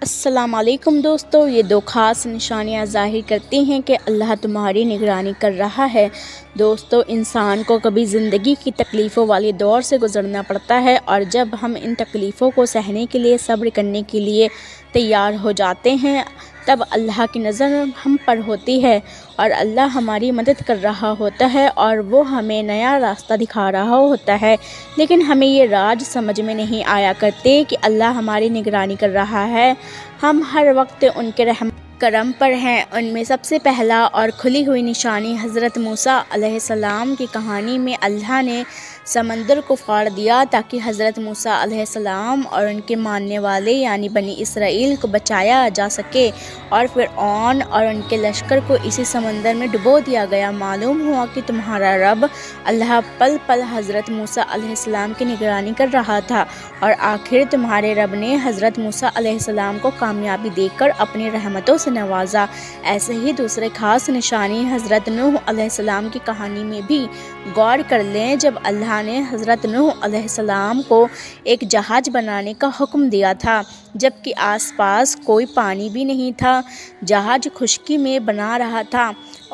السلام علیکم دوستو، یہ دو خاص نشانیاں ظاہر کرتی ہیں کہ اللہ تمہاری نگرانی کر رہا ہے۔ دوستو، انسان کو کبھی زندگی کی تکلیفوں والے دور سے گزرنا پڑتا ہے، اور جب ہم ان تکلیفوں کو سہنے کے لیے صبر کرنے کے لیے تیار ہو جاتے ہیں، تب اللہ کی نظر ہم پر ہوتی ہے اور اللہ ہماری مدد کر رہا ہوتا ہے اور وہ ہمیں نیا راستہ دکھا رہا ہوتا ہے۔ لیکن ہمیں یہ راز سمجھ میں نہیں آیا کرتے کہ اللہ ہماری نگرانی کر رہا ہے۔ ہم ہر وقت ان کے رحم کرم پر ہیں۔ ان میں سب سے پہلا اور کھلی ہوئی نشانی حضرت موسیٰ علیہ السلام کی کہانی میں اللہ نے سمندر کو پھاڑ دیا تاکہ حضرت موسیٰ علیہ السلام اور ان کے ماننے والے یعنی بنی اسرائیل کو بچایا جا سکے، اور فرعون اور ان کے لشکر کو اسی سمندر میں ڈبو دیا گیا۔ معلوم ہوا کہ تمہارا رب اللہ پل پل حضرت موسیٰ علیہ السلام کی نگرانی کر رہا تھا، اور آخر تمہارے رب نے حضرت موسیٰ علیہ السلام کو کامیابی دے کر اپنی رحمتوں سے نوازا۔ ایسے ہی دوسرے خاص نشانی حضرت نوح علیہ السلام کی کہانی میں بھی غور کر لیں۔ جب اللہ نے حضرت نوح علیہ السلام کو ایک جہاز بنانے کا حکم دیا تھا، جبکہ آس پاس کوئی پانی بھی نہیں تھا، جہاز خشکی میں بنا رہا تھا،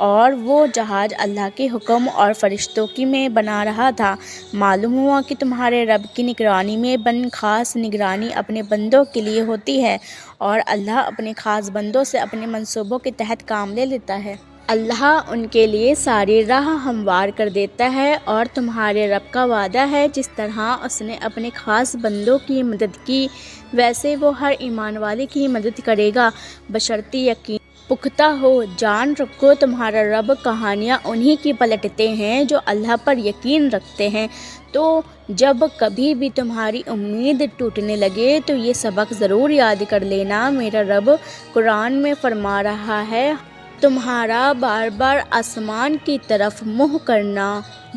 اور وہ جہاز اللہ کے حکم اور فرشتوں کی میں بنا رہا تھا۔ معلوم ہوا کہ تمہارے رب کی نگرانی میں خاص نگرانی اپنے بندوں کے لیے ہوتی ہے، اور اللہ اپنے خاص بندوں سے اپنے منصوبوں کے تحت کام لے لیتا ہے۔ اللہ ان کے لیے ساری راہ ہموار کر دیتا ہے، اور تمہارے رب کا وعدہ ہے جس طرح اس نے اپنے خاص بندوں کی مدد کی، ویسے وہ ہر ایمان والے کی مدد کرے گا، بشرطیہ یقین پختہ ہو۔ جان رکھو تمہارا رب کہانیاں انہی کی پلٹتے ہیں جو اللہ پر یقین رکھتے ہیں۔ تو جب کبھی بھی تمہاری امید ٹوٹنے لگے تو یہ سبق ضرور یاد کر لینا۔ میرا رب قرآن میں فرما رہا ہے، تمہارا بار بار آسمان کی طرف منہ کرنا۔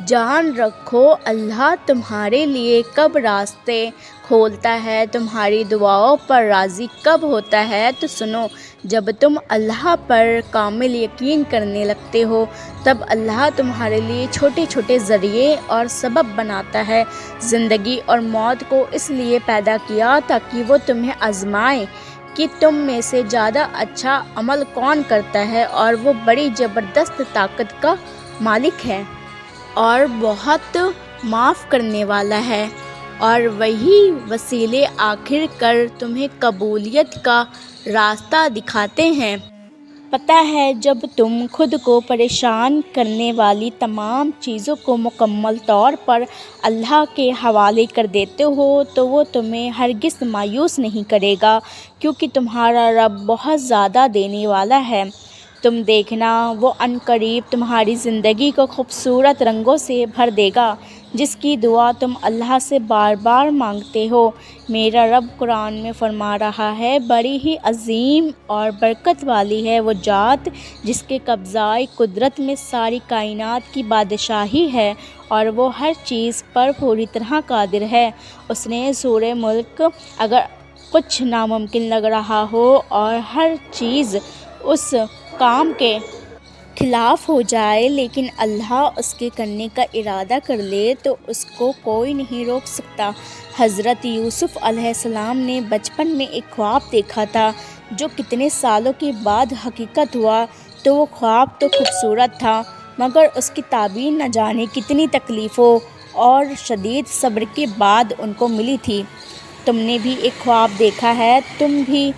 جان رکھو اللہ تمہارے لیے کب راستے کھولتا ہے، تمہاری دعاؤں پر راضی کب ہوتا ہے۔ تو سنو، جب تم اللہ پر کامل یقین کرنے لگتے ہو، تب اللہ تمہارے لیے چھوٹے چھوٹے ذریعے اور سبب بناتا ہے۔ زندگی اور موت کو اس لیے پیدا کیا تاکہ وہ تمہیں آزمائے کہ تم میں سے زیادہ اچھا عمل کون کرتا ہے، اور وہ بڑی زبردست طاقت کا مالک ہے اور بہت معاف کرنے والا ہے، اور وہی وسیلے آخر کر تمہیں قبولیت کا راستہ دکھاتے ہیں۔ پتہ ہے، جب تم خود کو پریشان کرنے والی تمام چیزوں کو مکمل طور پر اللہ کے حوالے کر دیتے ہو تو وہ تمہیں ہرگز مایوس نہیں کرے گا، کیونکہ تمہارا رب بہت زیادہ دینے والا ہے۔ تم دیکھنا، وہ عنقریب تمہاری زندگی کو خوبصورت رنگوں سے بھر دے گا، جس کی دعا تم اللہ سے بار بار مانگتے ہو۔ میرا رب قرآن میں فرما رہا ہے، بڑی ہی عظیم اور برکت والی ہے وہ ذات جس کے قبضۂ قدرت میں ساری کائنات کی بادشاہی ہے، اور وہ ہر چیز پر پوری طرح قادر ہے۔ اس نے سورہ ملک، اگر کچھ ناممکن لگ رہا ہو اور ہر چیز اس کام کے خلاف ہو جائے، لیکن اللہ اس کے کرنے کا ارادہ کر لے تو اس کو کوئی نہیں روک سکتا۔ حضرت یوسف علیہ السلام نے بچپن میں ایک خواب دیکھا تھا جو کتنے سالوں کے بعد حقیقت ہوا۔ تو وہ خواب تو خوبصورت تھا، مگر اس کی تعبیر نہ جانے کتنی تکلیفوں اور شدید صبر کے بعد ان کو ملی تھی۔ تم نے بھی ایک خواب دیکھا ہے، تم بھی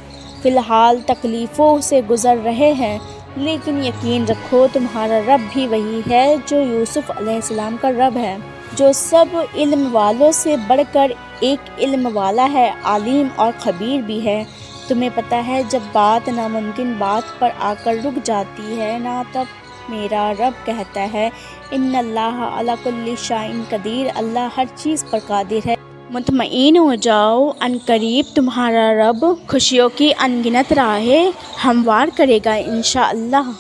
فی الحال تکلیفوں سے گزر رہے ہیں، لیکن یقین رکھو تمہارا رب بھی وہی ہے جو یوسف علیہ السلام کا رب ہے، جو سب علم والوں سے بڑھ کر ایک علم والا ہے، عالم اور خبیر بھی ہے۔ تمہیں پتہ ہے، جب بات ناممکن بات پر آ کر رک جاتی ہے نا، تب میرا رب کہتا ہے، ان اللہ علی کل شیء قدیر، اللہ ہر چیز پر قادر ہے۔ مطمئن ہو جاؤ، عنقریب تمہارا رب خوشیوں کی انگنت راہیں ہموار کرے گا انشاءاللہ۔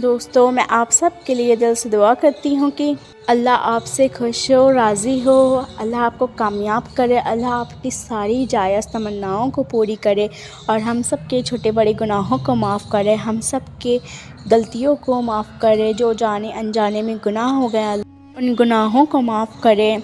دوستو، میں آپ سب کے لیے دل سے دعا کرتی ہوں کہ اللہ آپ سے خوش ہو، راضی ہو، اللہ آپ کو کامیاب کرے، اللہ آپ کی ساری جائز تمناؤں کو پوری کرے، اور ہم سب کے چھوٹے بڑے گناہوں کو معاف کرے، ہم سب کے غلطیوں کو معاف کرے، جو جانے انجانے میں گناہ ہو گیا ان گناہوں کو معاف کرے۔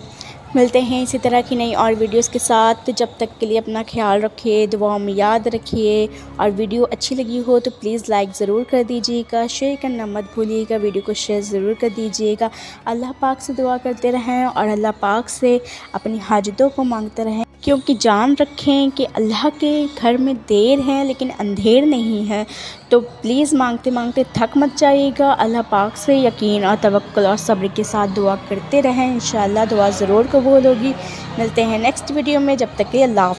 ملتے ہیں اسی طرح کی نئی اور ویڈیوز کے ساتھ. جب تک کے لیے اپنا خیال رکھیے، دعاؤں میں یاد رکھیے، اور ویڈیو اچھی لگی ہو تو پلیز لائک ضرور کر دیجیے گا، شیئر کرنا مت بھولیے گا، ویڈیو کو شیئر ضرور کر دیجیے گا. اللہ پاک سے دعا کرتے رہیں اور اللہ پاک سے اپنی حاجتوں کو مانگتے رہیں، کیونکہ جان رکھیں کہ اللہ کے گھر میں دیر ہے لیکن اندھیر نہیں ہے. تو پلیز مانگتے مانگتے تھک مت جائیے گا. اللہ پاک سے یقین اور توکل اور صبر کے ساتھ دعا کرتے رہیں، انشاءاللہ دعا ضرور قبول ہوگی. ملتے ہیں نیکسٹ ویڈیو میں، جب تک کہ اللہ حافظ.